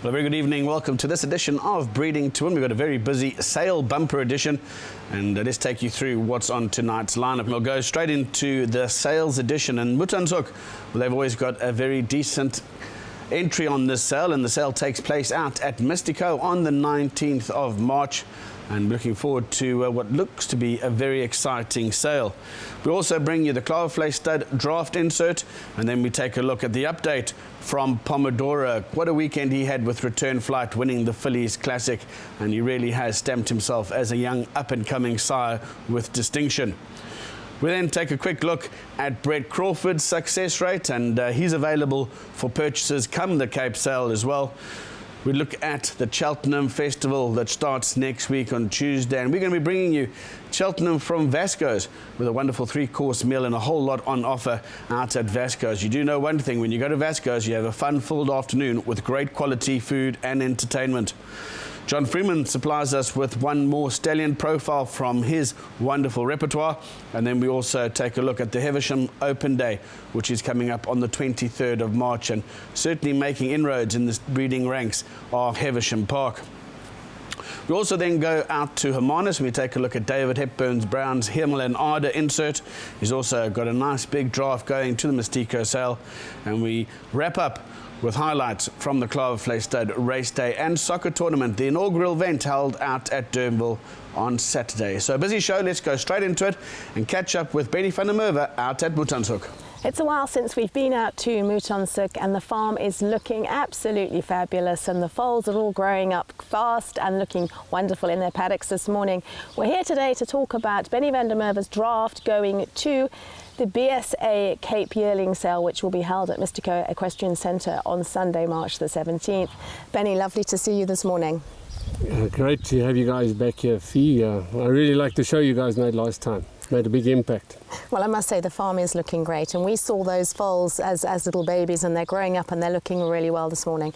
Well, a very good evening. Welcome to this edition of Breeding to Win. We've got a very busy sale bumper edition, and let's take you through what's on tonight's lineup. We'll go straight into the sales edition. And Mutanshoek, well, they've always got a very decent entry on this sale, and the sale takes place out at Mystico on the 19th of March. And looking forward to what looks to be a very exciting sale. We also bring you the Flay stud draft insert, and then we take a look at the update from Pomodoro. What a weekend he had with Return Flight winning the Phillies Classic, and he really has stamped himself as a young up-and-coming sire with distinction. We then take a quick look at Brett Crawford's success rate, and he's available for purchases come the Cape sale as well. We look at the Cheltenham Festival that starts next week on Tuesday, and we're going to be bringing you Cheltenham from Vasco's with a wonderful 3-course meal and a whole lot on offer out at Vasco's. You do know one thing: when you go to Vasco's, you have a fun-filled afternoon with great quality food and entertainment. John Freeman supplies us with one more stallion profile from his wonderful repertoire, and then we also take a look at the Havisham Open Day, which is coming up on the 23rd of March, and certainly making inroads in the breeding ranks are Havisham Park. We also then go out to Hermanus and we take a look at David Hepburn's Brown's Hema Lonardo insert. He's also got a nice big draft going to the Mystico sale, and we wrap up with highlights from the Flay Stud Race Day and Soccer Tournament, the inaugural event held out at Durbanville on Saturday. So a busy show. Let's go straight into it and catch up with Benny van der Merwe out at Mutanshoek. It's a while since we've been out to Mutanshoek, and the farm is looking absolutely fabulous, and the foals are all growing up fast and looking wonderful in their paddocks this morning. We're here today to talk about Benny van der Merwe's draft going to the BSA Cape Yearling Sale, which will be held at Mystico Equestrian Centre on Sunday, March the 17th. Benny, lovely to see you this morning. Great to have you guys back here, Fee. I really like the show you guys made last time. Made a big impact. Well, I must say the farm is looking great, and we saw those foals as little babies, and they're growing up and they're looking really well this morning.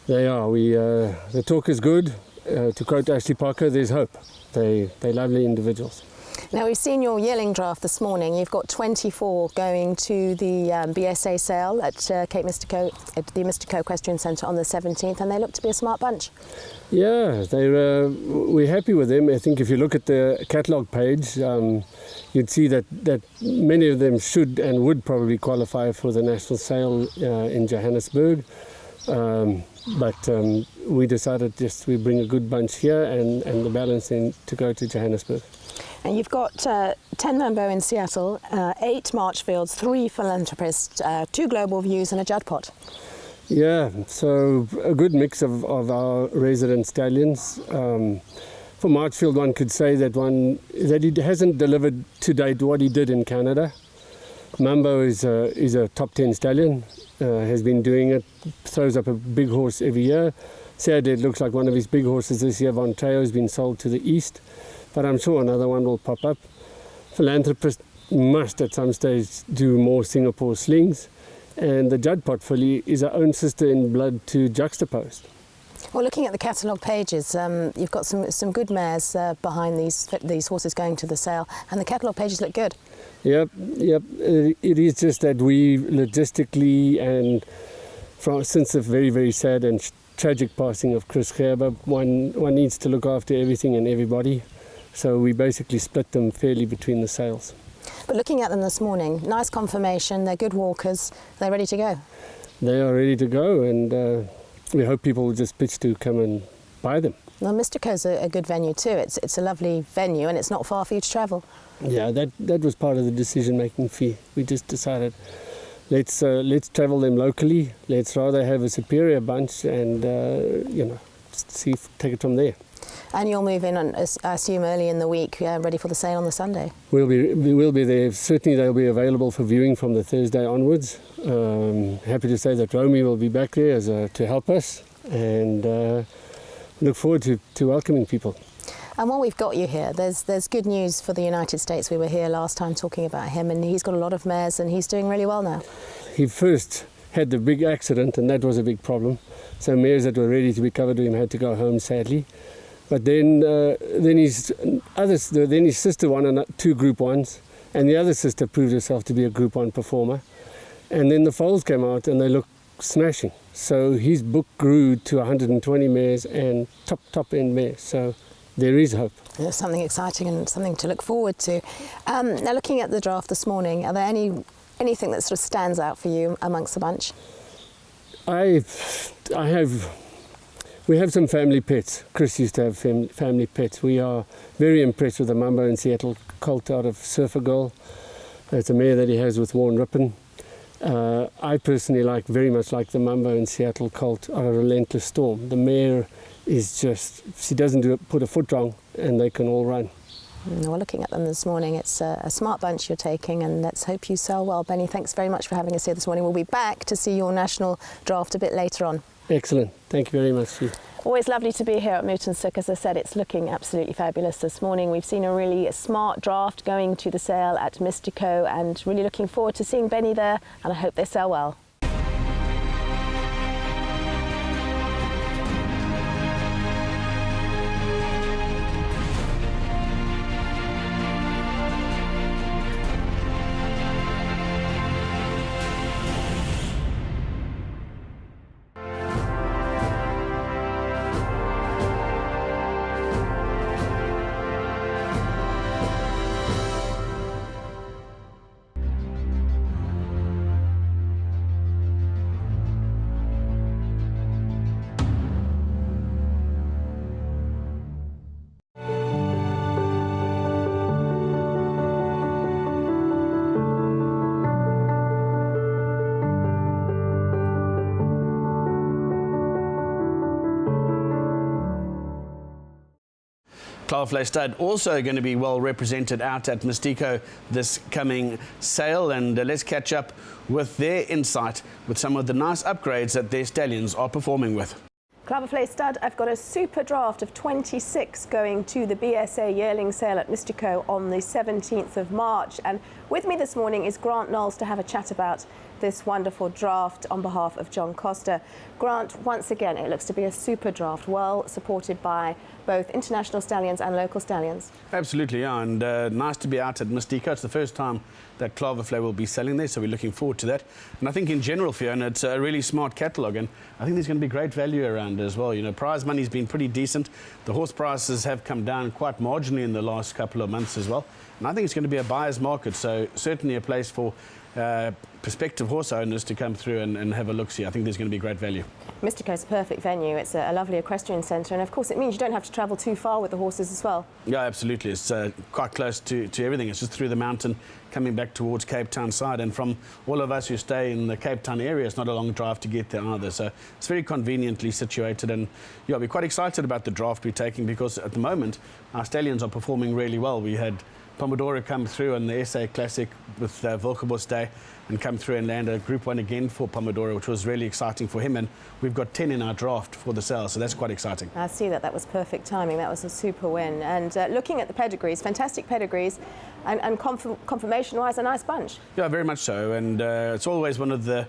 They are. The talk is good. To quote Ashley Parker, there's hope. They're lovely individuals. Now, we've seen your yearling draft this morning. You've got 24 going to the BSA sale at Cape Mystico, at the Mystico Equestrian Centre on the 17th, and they look to be a smart bunch. Yeah, we're happy with them. I think if you look at the catalogue page, you'd see that many of them should and would probably qualify for the national sale in Johannesburg. But we decided we bring a good bunch here and the balance in to go to Johannesburg. And you've got 10 Mambo in Seattle, 8 Marchfields, 3 Philanthropists, 2 Global Views and a Judd Pot. Yeah, so a good mix of our resident stallions. For Marchfield, one could say that he hasn't delivered to date what he did in Canada. Mambo is a top 10 stallion, has been doing it, throws up a big horse every year. Sadly, it looks like one of his big horses this year, Von Treo, has been sold to the east, but I'm sure another one will pop up. Philanthropist must at some stage do more Singapore slings, and the Judd Pot filly is her own sister in blood to Juxtaposed. Well, looking at the catalogue pages, you've got some good mares behind these horses going to the sale, and the catalogue pages look good. Yep. It is just that we logistically, and since the very, very sad and tragic passing of Chris Gerber, one needs to look after everything and everybody. So we basically split them fairly between the sales. But looking at them this morning, nice conformation, they're good walkers, they're ready to go. They are ready to go, and we hope people will just pitch to come and buy them. Well, Mystico's a good venue too. It's a lovely venue, and it's not far for you to travel. Yeah, that was part of the decision-making fee. We just decided let's travel them locally. Let's rather have a superior bunch and take it from there. And you'll move in, I assume, early in the week, ready for the sale on the Sunday. We will be there. Certainly they'll be available for viewing from the Thursday onwards. Happy to say that Romy will be back there to help us, and look forward to welcoming people. And while we've got you here, there's good news for the United States. We were here last time talking about him, and he's got a lot of mares, and he's doing really well now. He first had the big accident, and that was a big problem. So mares that were ready to be covered with him had to go home, sadly. But then his sister won 2 Group 1s, and the other sister proved herself to be a Group 1 performer. And then the foals came out and they looked smashing. So his book grew to 120 mares and top end mares. So there is hope. There's something exciting and something to look forward to. Now, looking at the draft this morning, are there anything that sort of stands out for you amongst the bunch? We have some family pets. Chris used to have family pets. We are very impressed with the Mambo in Seattle colt out of Surfer Girl. It's a mare that he has with Warren Rippon. I personally very much like the Mambo in Seattle colt out of Relentless Storm. The mare is just, she doesn't put a foot wrong, and they can all run. Well, looking at them this morning, it's a smart bunch you're taking, and let's hope you sell well. Benny, thanks very much for having us here this morning. We'll be back to see your national draft a bit later on. Excellent. Thank you very much, Steve. Always lovely to be here at Moot & Sook. As I said, it's looking absolutely fabulous this morning. We've seen a really smart draft going to the sale at Mystico, and really looking forward to seeing Benny there, and I hope they sell well. Flay stud also going to be well represented out at Mystico this coming sale, and let's catch up with their insight with some of the nice upgrades that their stallions are performing with. Flay stud, I've got a super draft of 26 going to the BSA yearling sale at Mystico on the 17th of March. And with me this morning is Grant Knowles to have a chat about this wonderful draft on behalf of John Costa. Grant, once again, it looks to be a super draft, well supported by both international stallions and local stallions. Absolutely, yeah, and nice to be out at Mystico. It's the first time that Flay will be selling there, so we're looking forward to that. And I think in general, Fiona, it's a really smart catalogue, and I think there's going to be great value around as well. You know, prize money's been pretty decent. The horse prices have come down quite marginally in the last couple of months as well. And I think it's going to be a buyer's market, so certainly a place for prospective horse owners to come through and have a look-see. I think there's going to be great value. Mystico's a perfect venue. It's a lovely equestrian centre, and of course it means you don't have to travel too far with the horses as well. Yeah, absolutely. It's quite close to everything. It's just through the mountain, coming back towards Cape Town side, and from all of us who stay in the Cape Town area, it's not a long drive to get there either. So it's very conveniently situated, and yeah, we're quite excited about the draft we're taking, because at the moment our stallions are performing really well. We had Pomodoro come through on the SA Classic with Wilkebos Day and come through and land a Group 1 again for Pomodoro, which was really exciting for him, and we've got 10 in our draft for the sale, so that's quite exciting. I see that was perfect timing. That was a super win. And looking at the pedigrees, fantastic pedigrees, and confirmation-wise, a nice bunch. Yeah, very much so, and it's always one of the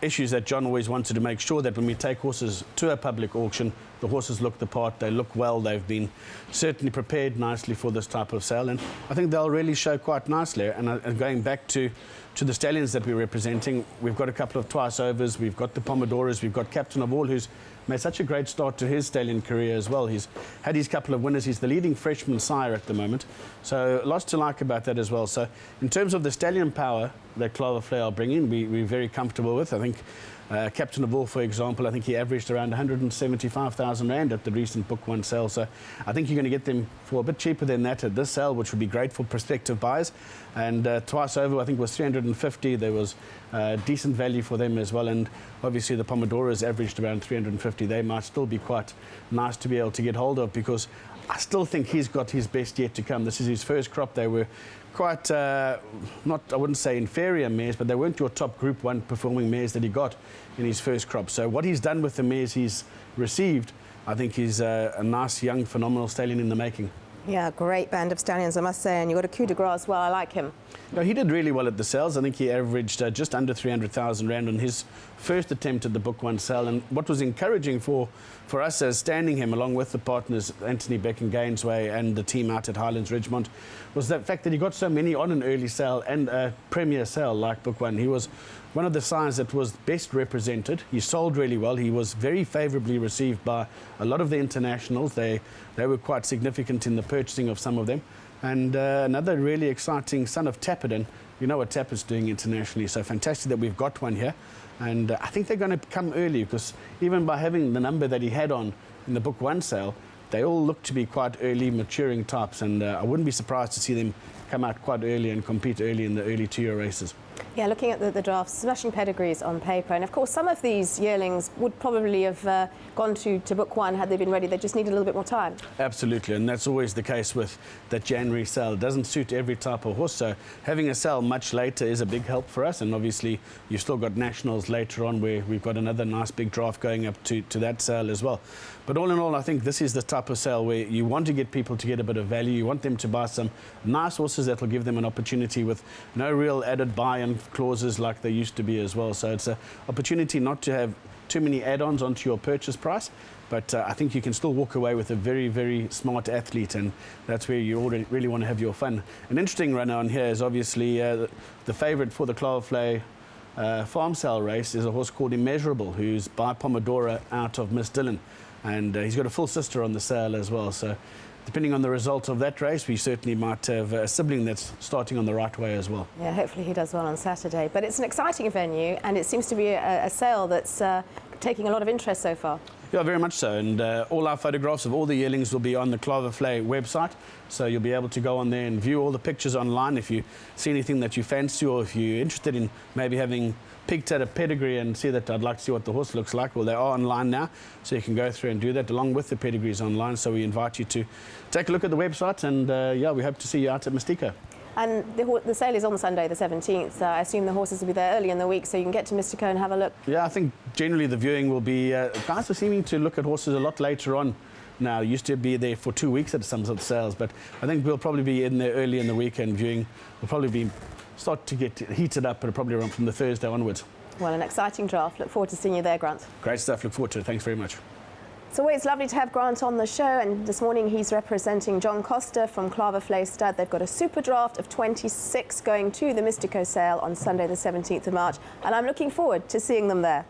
issues that John always wanted to make sure that when we take horses to a public auction, the horses look the part, they look well, they've been certainly prepared nicely for this type of sale, and I think they'll really show quite nicely. And going back to the stallions that we're representing, we've got a couple of twice overs, we've got the Pomodoros, we've got Captain of All, who's made such a great start to his stallion career as well. He's had his couple of winners. He's the leading freshman sire at the moment, so lots to like about that as well. So in terms of the stallion power that Flay are bringing, we're very comfortable with. I think Captain of All, for example, I think he averaged around 175,000 Rand at the recent Book 1 sale. So I think you're going to get them for a bit cheaper than that at this sale, which would be great for prospective buyers. And twice over, I think, was 350. There was decent value for them as well. And obviously the Pomodoros averaged around 350. They might still be quite nice to be able to get hold of, because I still think he's got his best yet to come. This is his first crop. They were quite, not, I wouldn't say inferior mares, but they weren't your top Group 1 performing mares that he got in his first crop. So what he's done with the mares he's received, I think he's a nice, young, phenomenal stallion in the making. Yeah, great band of stallions, I must say, and you've got a coup de grace as well. I like him. No, he did really well at the sales. I think he averaged just under 300,000 Rand on his first attempt at the Book 1 sale. And what was encouraging for us as standing him, along with the partners Anthony Beck and Gainsway and the team out at Highlands Ridgemont, was the fact that he got so many on an early sale and a premier sale like Book 1. He was one of the sires that was best represented. He sold really well. He was very favourably received by a lot of the internationals. They were quite significant in the purchasing of some of them. And another really exciting son of Tapperton. You know what Tapperton's doing internationally, so fantastic that we've got one here. And I think they're going to come early, because even by having the number that he had on in the book one sale, they all look to be quite early maturing types, and I wouldn't be surprised to see them come out quite early and compete early in the early 2-year races. Yeah, looking at the drafts, smashing pedigrees on paper, and of course some of these yearlings would probably have gone to book one had they been ready. They just need a little bit more time. Absolutely, and that's always the case with that January sale. It doesn't suit every type of horse, so having a sale much later is a big help for us. And obviously you've still got nationals later on, where we've got another nice big draft going up to that sale as well. But all in all, I think this is the type of sale where you want to get people to get a bit of value. You want them to buy some nice horses that will give them an opportunity with no real added buy-in clauses like there used to be as well. So it's an opportunity not to have too many add-ons onto your purchase price, but I think you can still walk away with a very, very smart athlete, and that's where you really want to have your fun. An interesting runner on here is obviously the favourite for the Flay farm sale race is a horse called Immeasurable, who's by Pomodoro out of Miss Dillon, and he's got a full sister on the sale as well. So depending on the result of that race, we certainly might have a sibling that's starting on the right way as well. Yeah, hopefully he does well on Saturday. But it's an exciting venue, and it seems to be a sale that's taking a lot of interest so far. Yeah, very much so. And all our photographs of all the yearlings will be on the Flay website. So you'll be able to go on there and view all the pictures online. If you see anything that you fancy, or if you're interested in maybe having picked at a pedigree and see that I'd like to see what the horse looks like, well, they are online now, so you can go through and do that along with the pedigrees online. So we invite you to take a look at the website, and yeah, we hope to see you out at Mystica. And the sale is on Sunday the 17th. I assume the horses will be there early in the week, so you can get to Mystica and have a look. Yeah, I think generally the viewing will be, guys are seeming to look at horses a lot later on now. Used to be there for 2 weeks at some of the sales, but I think we'll probably be in there early in the week, and viewing will probably start to get heated up, but probably around from the Thursday onwards. Well, an exciting draft. Look forward to seeing you there, Grant. Great stuff. Look forward to it. Thanks very much. It's always lovely to have Grant on the show, and this morning he's representing John Costa from Flay Stud. They've got a super draft of 26 going to the Mystico sale on Sunday the 17th of March, and I'm looking forward to seeing them there.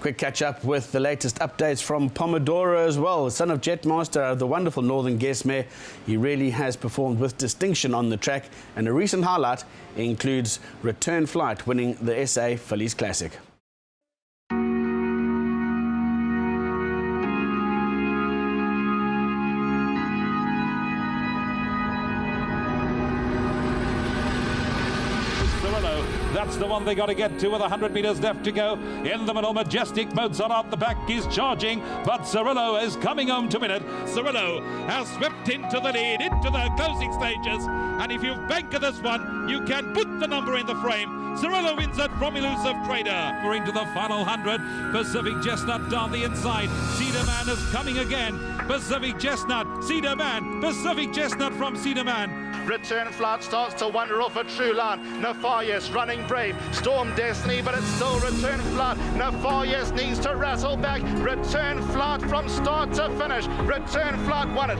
Quick catch up with the latest updates from Pomodoro as well. Son of Jetmaster, the wonderful Northern Guest mare. He really has performed with distinction on the track, and a recent highlight includes Return Flight winning the SA Fillies Classic. That's the one they got to get to with 100 metres left to go. In the middle, Majestic Mozart out the back is charging, but Cirillo is coming home to win it. Cirillo has swept into the lead, into the closing stages, and if you bank this one, you can put the number in the frame. Cirillo wins it from Elusive Trader. We're into the final 100. Pacific Chestnut down the inside. Cedar Man is coming again. Pacific Chestnut, Cedar Man, Pacific Chestnut from Cedar Man. Return Flight starts to wander off a true line. Nefarious running brave. Storm Destiny, but it's still Return Flight. Nefarious needs to wrestle back. Return Flight from start to finish. Return Flight won it.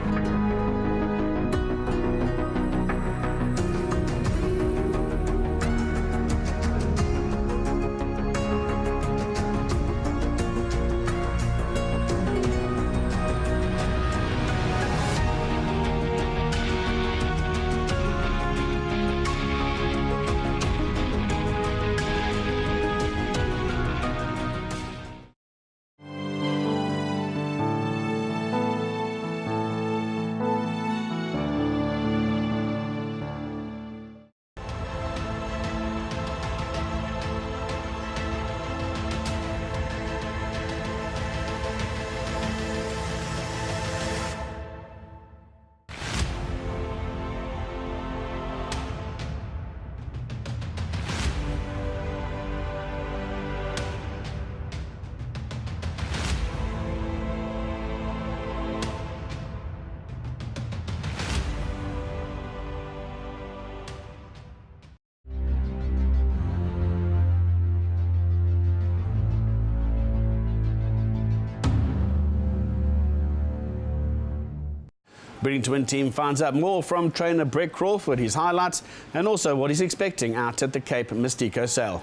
Breeding to Win team finds out more from trainer Brett Crawford, his highlights, and also what he's expecting out at the Cape Mystico sale.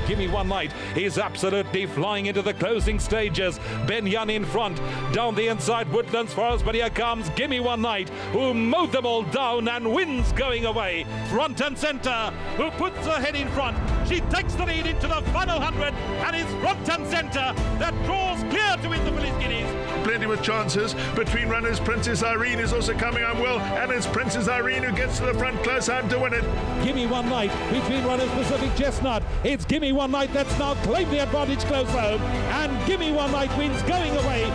Gimme One Night is absolutely flying into the closing stages. Ben Young in front, down the inside Woodlands Forest, but here comes Gimme One Night, who mowed them all down and wins going away. Front and centre, who puts her head in front. She takes the lead into the final 100 and is front and centre. That draws clear to win the Phyllis Guineas. Plenty with chances between runners. Princess Irene is also coming on well, and it's Princess Irene who gets to the front close home to win it. Gimme One Night between runners Pacific Chestnut. It's Gimme One Night that's now claimed the advantage close home, and Gimme One Night wins going away.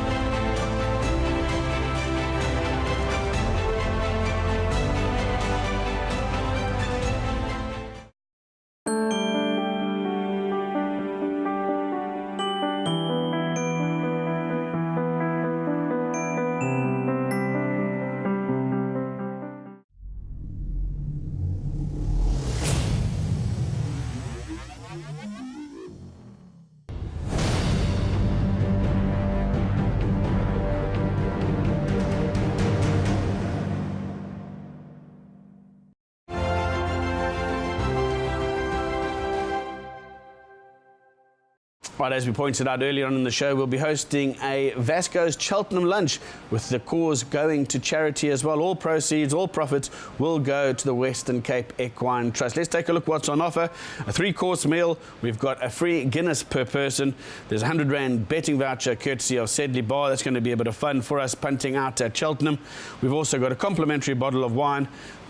Right, as we pointed out earlier on in the show, we'll be hosting a Vasco's Cheltenham Lunch with the cause going to charity as well. All proceeds, all profits will go to the Western Cape Equine Trust. Let's take a look what's on offer. A 3-course meal. We've got a free Guinness per person. There's a R100 betting voucher courtesy of Sedley Bar. That's going to be a bit of fun for us punting out at Cheltenham. We've also got a complimentary bottle of wine.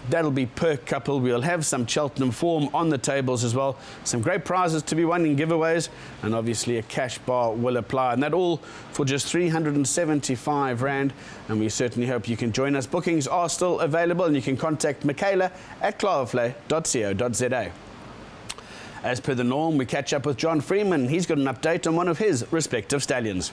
That'll be per couple. We'll have some Cheltenham form on the tables as well. Some great prizes to be won in giveaways, and obviously a cash bar will apply. And that all for just R375. And we certainly hope you can join us. Bookings are still available, and you can contact Nicola at claverflay.co.za. As per the norm, we catch up with John Freeman. He's got an update on one of his respective stallions.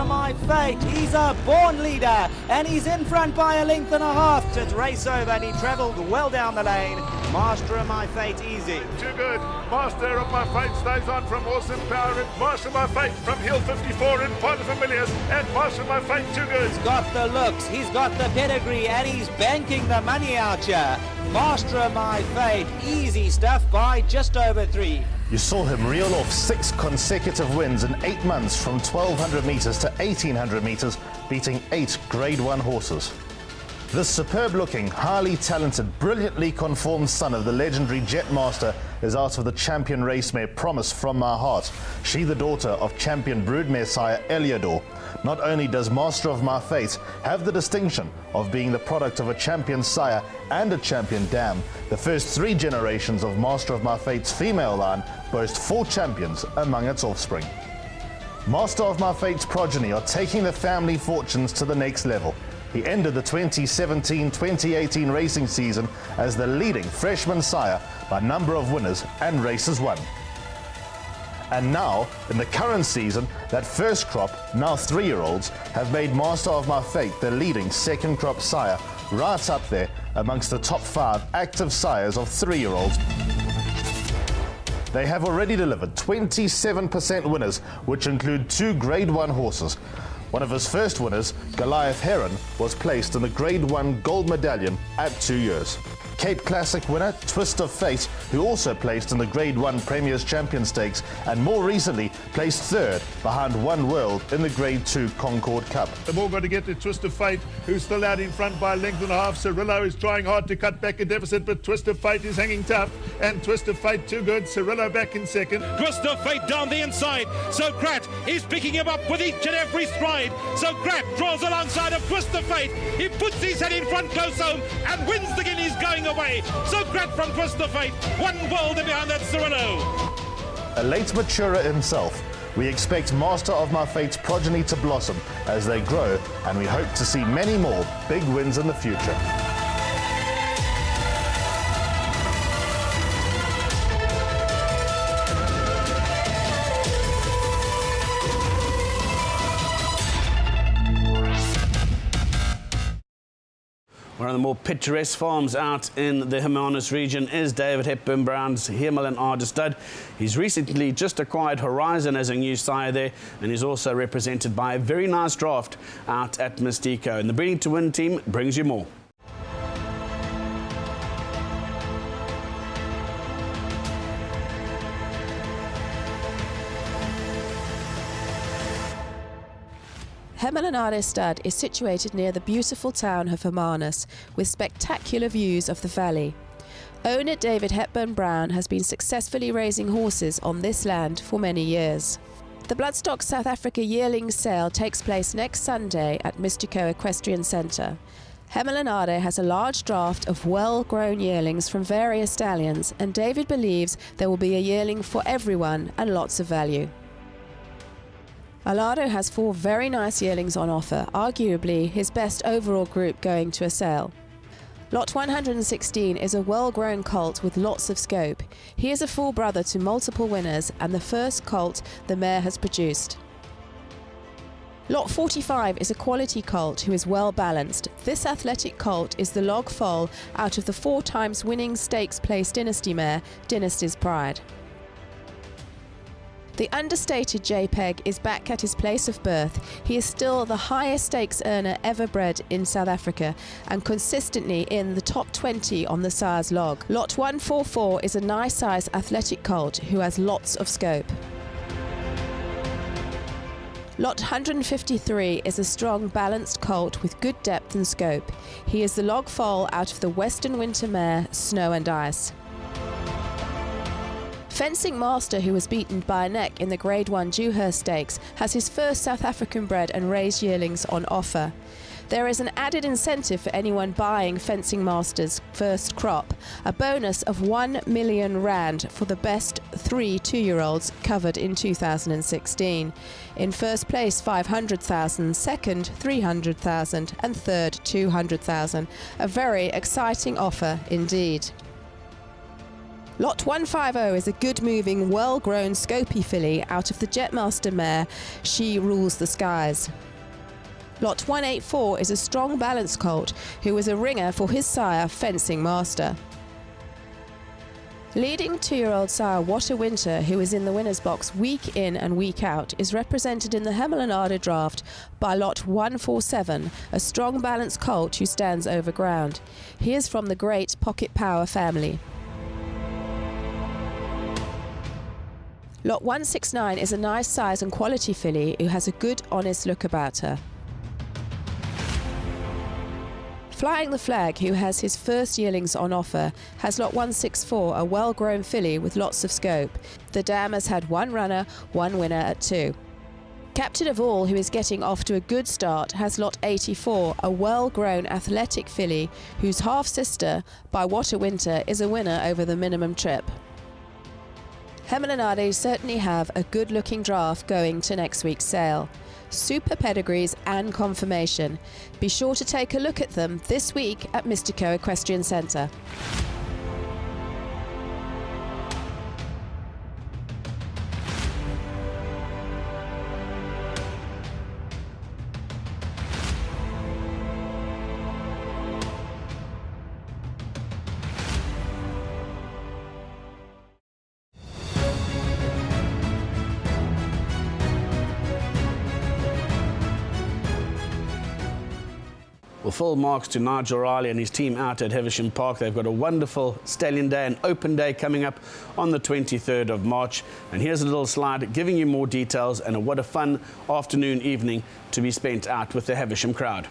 My fate, he's a born leader and he's in front by a length and a half. It's race over and he travelled well down the lane. Master of My Fate, easy. Too good. Master of My Fate stays on from Awesome Power, and Master of My Fate from Hill 54 in Part of Familiars, and Master of My Fate, too good. He's got the looks, he's got the pedigree, and he's banking the money out here. Master of My Fate, easy stuff by just over 3. You saw him reel off 6 consecutive wins in 8 months from 1,200 metres to 1,800 metres, beating 8 Grade 1 horses. This superb-looking, highly talented, brilliantly conformed son of the legendary Jet Master is out of the champion racemare Promise from My Heart. She the daughter of champion broodmare sire Eliodor. Not only does Master of My Fate have the distinction of being the product of a champion sire and a champion dam, the first 3 generations of Master of My Fate's female line boast 4 champions among its offspring. Master of My Fate's progeny are taking the family fortunes to the next level. He ended the 2017-2018 racing season as the leading freshman sire by number of winners and races won. And now, in the current season, that first crop, now 3-year-olds, have made Master of My Fate the leading second crop sire, right up there amongst the top 5 active sires of 3-year-olds. They have already delivered 27% winners, which include 2 Grade 1 horses. One of his first winners, Goliath Heron, was placed in the Grade 1 gold medallion at 2 years. Cape Classic winner Twist of Fate, who also placed in the Grade 1 Premier's Champion Stakes and more recently placed 3rd behind One World in the Grade 2 Concord Cup. They've all got to get to Twist of Fate, who's still out in front by a length and a half. Cirillo is trying hard to cut back a deficit, but Twist of Fate is hanging tough, and Twist of Fate too good. Cirillo back in second. Twist of Fate down the inside. So Grat is picking him up with each and every stride. So Grat draws alongside of Twist of Fate. He puts his head in front close home and wins the Guineas going away. So Grat from Twist of Fate. One World and behind that Cirillo. A late maturer himself, we expect Master of My Fate's progeny to blossom as they grow, and we hope to see many more big wins in the future. One of the more picturesque farms out in the Hema region is David Hepburn Brown's Hema Lonardo stud. He's recently just acquired Horizon as a new sire there, and he's also represented by a very nice draft out at Mystico. And the Breeding to Win team brings you more. Hema Lonardo stud is situated near the beautiful town of Hermanus, with spectacular views of the valley. Owner David Hepburn Brown has been successfully raising horses on this land for many years. The Bloodstock South Africa yearling sale takes place next Sunday at Mystico Equestrian Centre. Hema Lonardo has a large draft of well-grown yearlings from various stallions, and David believes there will be a yearling for everyone and lots of value. Lonardo has 4 very nice yearlings on offer, arguably his best overall group going to a sale. Lot 116 is a well-grown colt with lots of scope. He is a full brother to multiple winners and the first colt the mare has produced. Lot 45 is a quality colt who is well balanced. This athletic colt is the log foal out of the 4 times winning stakes place dynasty mare, Dynasty's Pride. The understated JPEG is back at his place of birth. He is still the highest stakes earner ever bred in South Africa and consistently in the top 20 on the sire's log. Lot 144 is a nice size athletic colt who has lots of scope. Lot 153 is a strong balanced colt with good depth and scope. He is the log foal out of the Western Winter mare Snow and Ice. Fencing Master, who was beaten by a neck in the Grade 1 Dewhurst Stakes, has his first South African bred and raised yearlings on offer. There is an added incentive for anyone buying Fencing Master's first crop, a bonus of 1 million rand for the best 3 2-year-olds covered in 2016. In first place 500,000, second 300,000 and third 200,000. A very exciting offer indeed. Lot 150 is a good-moving, well-grown Scopy filly out of the Jetmaster mare She Rules the Skies. Lot 184 is a strong balanced colt who is a ringer for his sire Fencing Master. Leading 2-year-old sire What a Winter, who is in the winner's box week in and week out, is represented in the Hema Lonardo draft by Lot 147, a strong balanced colt who stands over ground. He is from the great Pocket Power family. Lot 169 is a nice size and quality filly who has a good, honest look about her. Flying the Flag, who has his first yearlings on offer, has lot 164, a well-grown filly with lots of scope. The dam has had one runner, one winner at 2. Captain of All, who is getting off to a good start, has lot 84, a well-grown athletic filly whose half-sister, By What a Winter, is a winner over the minimum trip. Hema Lonardo certainly have a good-looking draft going to next week's sale. Super pedigrees and confirmation. Be sure to take a look at them this week at Mystico Equestrian Centre. Well, full marks to Nigel Riley and his team out at Havisham Park. They've got a wonderful Stallion Day, an open day coming up on the 23rd of March. And here's a little slide giving you more details, and what a fun afternoon, evening to be spent out with the Havisham crowd.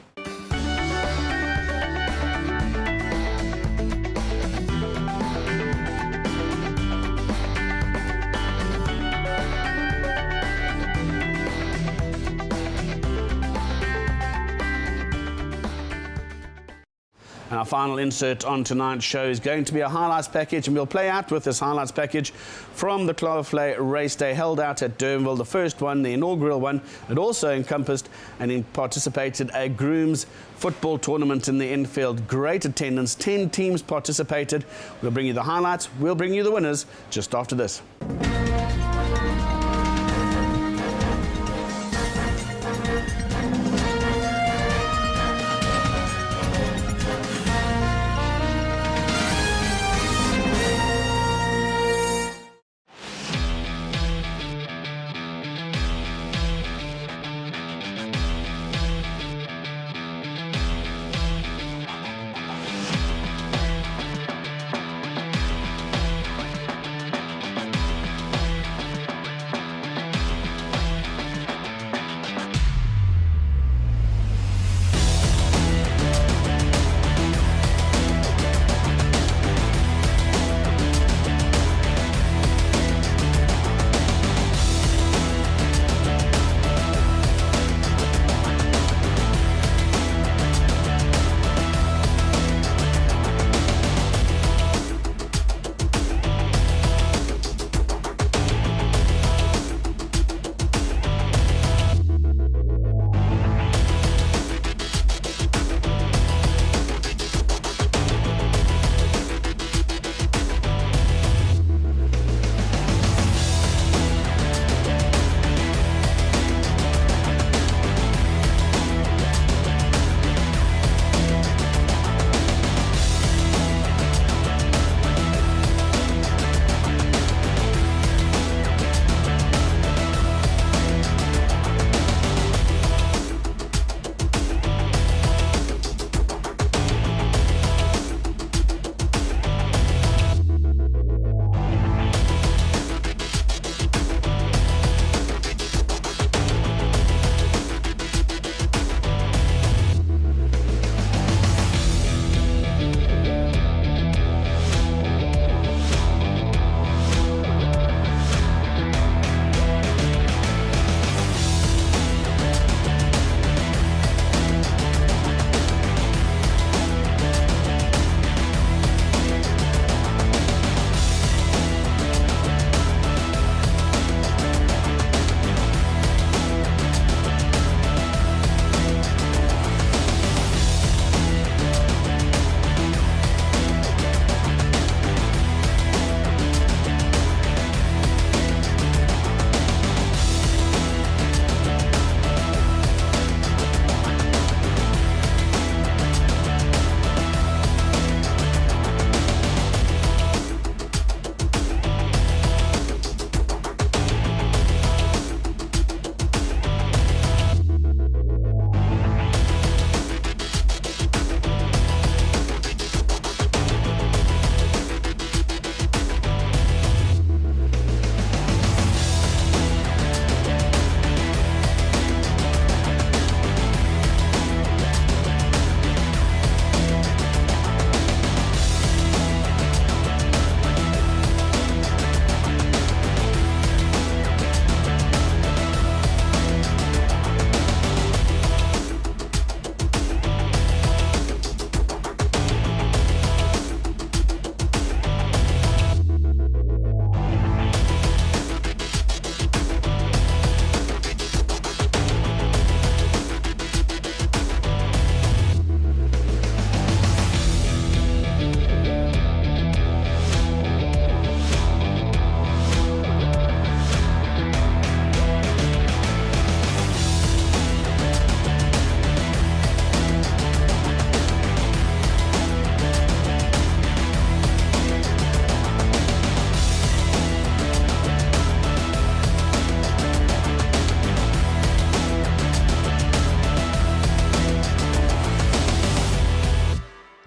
And our final insert on tonight's show is going to be a highlights package, and we'll play out with this highlights package from the Flay race day held out at Durbanville, the first one, the inaugural one. It also encompassed and participated a grooms football tournament in the infield. Great attendance, 10 teams participated. We'll bring you the highlights, we'll bring you the winners just after this.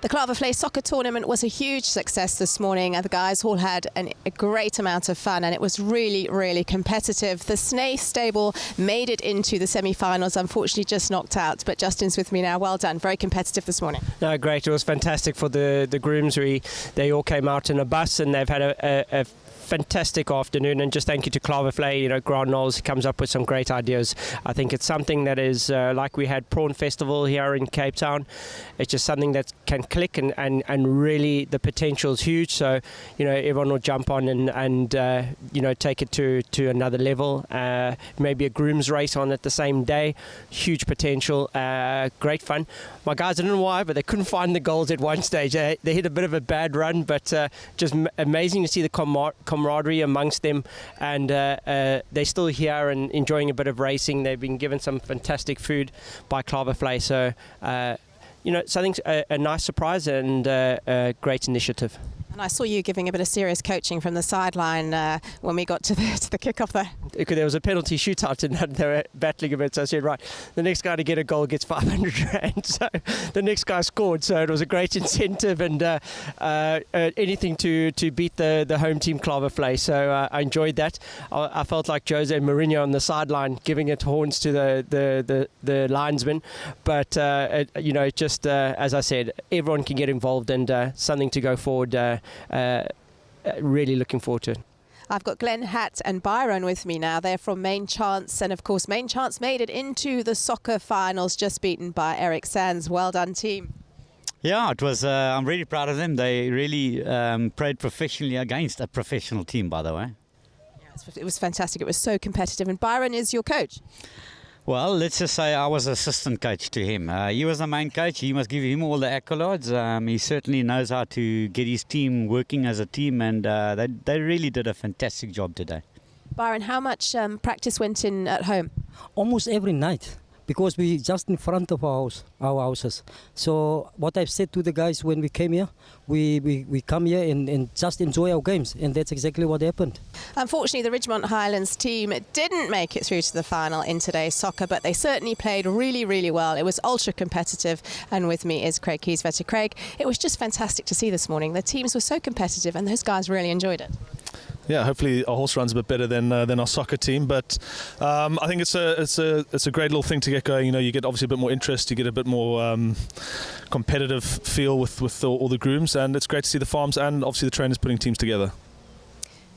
The Flay soccer tournament was a huge success this morning, and the guys all had a great amount of fun, and it was really, really competitive. The Snaith stable made it into the semi-finals, unfortunately just knocked out, but Justin's with me now. Well done, very competitive this morning. No, great. It was fantastic for the grooms. They all came out in a bus, and they've had a fantastic afternoon, and just thank you to Flay. Grant Knowles comes up with some great ideas. I think it's something that is like we had Prawn Festival here in Cape Town. It's just something that can click, and really the potential is huge. So everyone will jump on and take it to another level. Maybe a grooms race on at the same day. Huge potential. Great fun. My guys, I don't know why, but they couldn't find the goals at one stage. They hit a bit of a bad run, but just amazing to see the camaraderie amongst them, and they're still here and enjoying a bit of racing. They've been given some fantastic food by Flay, so something's a nice surprise and a great initiative. And I saw you giving a bit of serious coaching from the sideline when we got to the kick-off there. There was a penalty shootout and they were battling a bit, so I said, right, the next guy to get a goal gets 500 rand. So the next guy scored, so it was a great incentive, and anything to beat the home team Flay. So I enjoyed that. I felt like Jose Mourinho on the sideline giving it horns to the linesman, but just as I said, everyone can get involved, and something to go forward. Really looking forward to it. I've got Glenn Hatt and Byron with me now. They're from Maine Chance, and of course Maine Chance made it into the soccer finals, just beaten by Eric Sands. Well done, team. Yeah, it was. I'm really proud of them. They really played professionally against a professional team, by the way. Yeah, it was fantastic. It was so competitive. And Byron is your coach. Well, let's just say I was assistant coach to him. He was the main coach. He must give him all the accolades. He certainly knows how to get his team working as a team, and they really did a fantastic job today. Byron, how much practice went in at home? Almost every night, because we just in front of our houses. So what I've said to the guys when we came here, we come here and just enjoy our games, and that's exactly what happened. Unfortunately, the Ridgemont Highlands team didn't make it through to the final in today's soccer, but they certainly played really, really well. It was ultra competitive, and with me is Craig Kieswetter. Craig, it was just fantastic to see this morning. The teams were so competitive, and those guys really enjoyed it. Yeah, hopefully our horse run's a bit better than our soccer team, but I think it's a great little thing to get going. You get obviously a bit more interest, you get a bit more competitive feel with all the grooms, and it's great to see the farms and obviously the trainers putting teams together.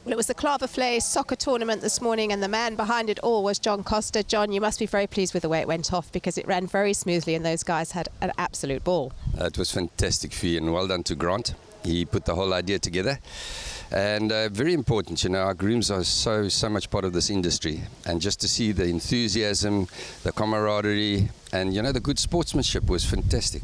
Well, it was the Flay soccer tournament this morning, and the man behind it all was John Costa. John, you must be very pleased with the way it went off, because it ran very smoothly and those guys had an absolute ball. It was fantastic fee, and well done to Grant. He put the whole idea together. And very important, our grooms are so much part of this industry, and just to see the enthusiasm, the camaraderie, and the good sportsmanship was fantastic.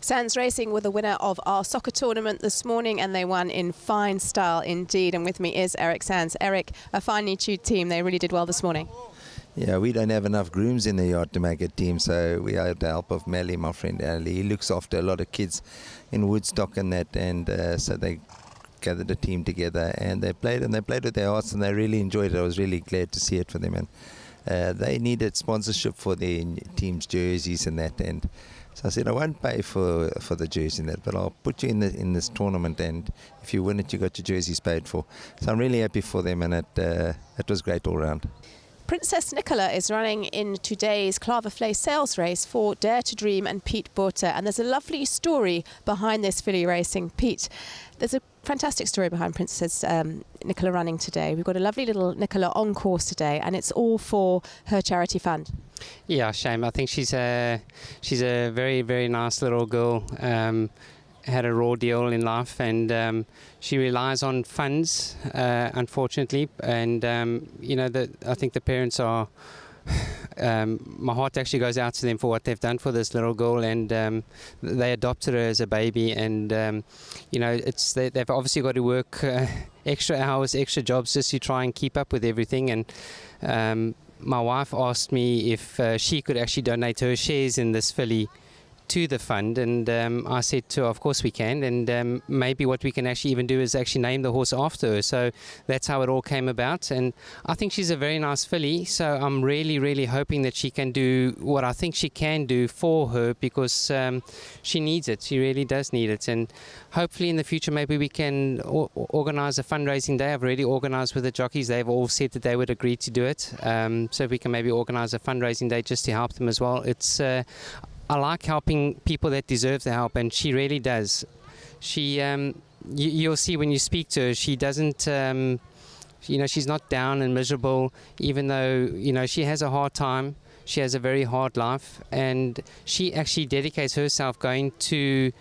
Sands Racing were the winner of our soccer tournament this morning, and they won in fine style indeed. And with me is Eric Sands. Eric, a finely tuned team. They really did well this morning. Yeah, we don't have enough grooms in the yard to make a team, so we have the help of Melly, my friend Ali. He looks after a lot of kids in Woodstock and that, and so they gathered a team together, and they played with their hearts, and they really enjoyed it. I was really glad to see it for them, and they needed sponsorship for their team's jerseys and that, and so I said, I won't pay for the jersey and that, but I'll put you in this tournament, and if you win it, you got your jerseys paid for. So I'm really happy for them, and it was great all round. Princess Nicola is running in today's Flay sales race for Dare to Dream and Pete Botha, and there's a lovely story behind this filly racing. Pete, there's a fantastic story behind Princess Nicola running today. We've got a lovely little Nicola on course today, and it's all for her charity fund. Yeah, shame. I think she's a very, very nice little girl. Had a raw deal in life, and she relies on funds, unfortunately. And I think the parents are. My heart actually goes out to them for what they've done for this little girl, and they adopted her as a baby. And they've obviously got to work extra hours, extra jobs, just to try and keep up with everything. And my wife asked me if she could actually donate her shares in this filly to the fund, and I said to her, of course we can, and maybe what we can actually even do is actually name the horse after her. So that's how it all came about, and I think she's a very nice filly, so I'm really hoping that she can do what I think she can do for her, because she needs it. She really does need it, and hopefully in the future maybe we can organise a fundraising day. I've already organised with the jockeys. They've all said that they would agree to do it, so if we can maybe organise a fundraising day just to help them as well. It's I like helping people that deserve the help, and she really does. She, you'll see when you speak to her, she doesn't, you know, she's not down and miserable, even though, you know, she has a hard time. She has a very hard life, and she actually dedicates herself going to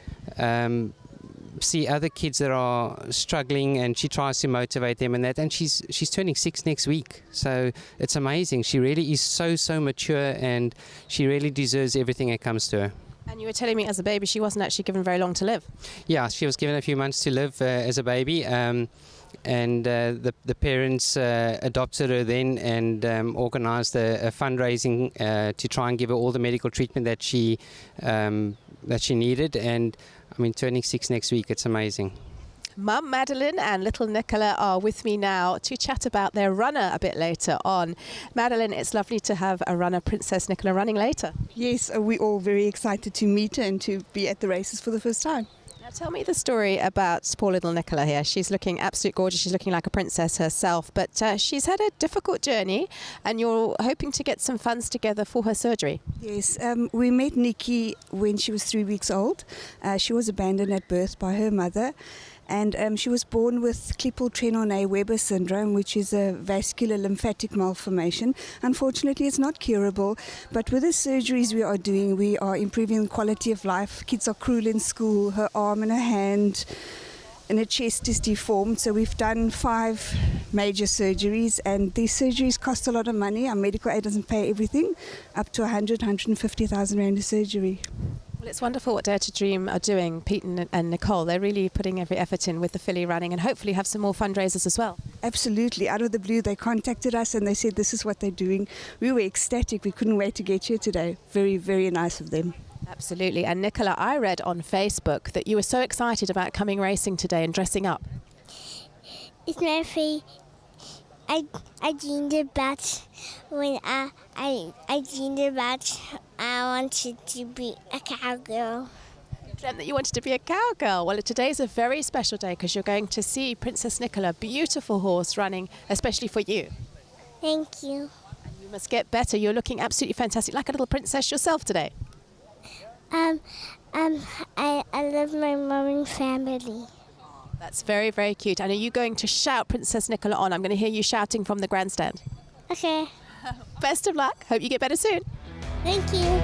see other kids that are struggling, and she tries to motivate them and that, and she's turning 6 next week, so it's amazing. She really is so mature, and she really deserves everything that comes to her. And you were telling me as a baby she wasn't actually given very long to live. Yeah, she was given a few months to live as a baby, and the parents adopted her then, and organised a fundraising to try and give her all the medical treatment that she needed, and I mean, turning 6 next week, it's amazing. Mum Madeline and little Nicola are with me now to chat about their runner a bit later on. Madeline, it's lovely to have a runner, Princess Nicola, running later. Yes, we're all very excited to meet her and to be at the races for the first time. Now tell me the story about poor little Nicola here. She's looking absolutely gorgeous. She's looking like a princess herself, but she's had a difficult journey, and you're hoping to get some funds together for her surgery. Yes, we met Nikki when she was 3 weeks old. She was abandoned at birth by her mother, and she was born with Klippel-Trenoré-Weber syndrome, which is a vascular lymphatic malformation. Unfortunately, it's not curable, but with the surgeries we are doing, we are improving the quality of life. Kids are cruel in school. Her arm and her hand and her chest is deformed, so we've done 5 major surgeries, and these surgeries cost a lot of money. Our medical aid doesn't pay everything, up to 150,000 rand a surgery. Well, it's wonderful what Dare to Dream are doing, Pete and Nicole. They're really putting every effort in with the filly running, and hopefully have some more fundraisers as well. Absolutely. Out of the blue, they contacted us and they said this is what they're doing. We were ecstatic. We couldn't wait to get here today. Very nice of them. Absolutely. And Nicola, I read on Facebook that you were so excited about coming racing today and dressing up. It's my favorite. I dreamed about when I dreamed about I wanted to be a cowgirl. You dreamt that you wanted to be a cowgirl. Well, today's a very special day because you're going to see Princess Nicola, beautiful horse running, especially for you. Thank you. And you must get better. You're looking absolutely fantastic, like a little princess yourself today. I love my mom and family. That's very cute. And are you going to shout Princess Nicola on? I'm going to hear you shouting from the grandstand. Okay. Best of luck. Hope you get better soon. Thank you.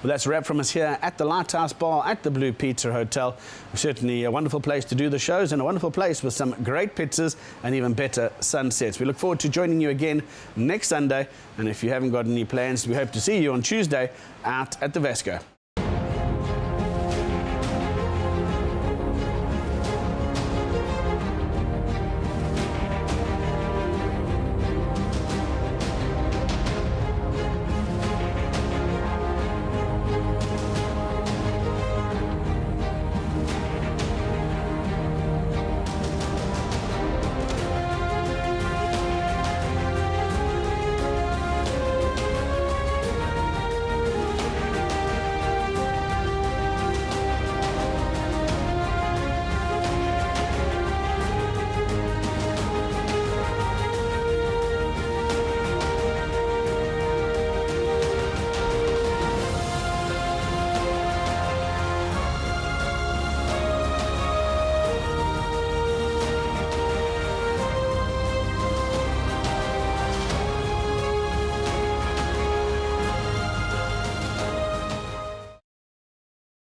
Well, that's a wrap from us here at the Lighthouse Bar at the Blue Pizza Hotel. Certainly a wonderful place to do the shows, and a wonderful place with some great pizzas and even better sunsets. We look forward to joining you again next Sunday, and if you haven't got any plans, we hope to see you on Tuesday out at the Vesco.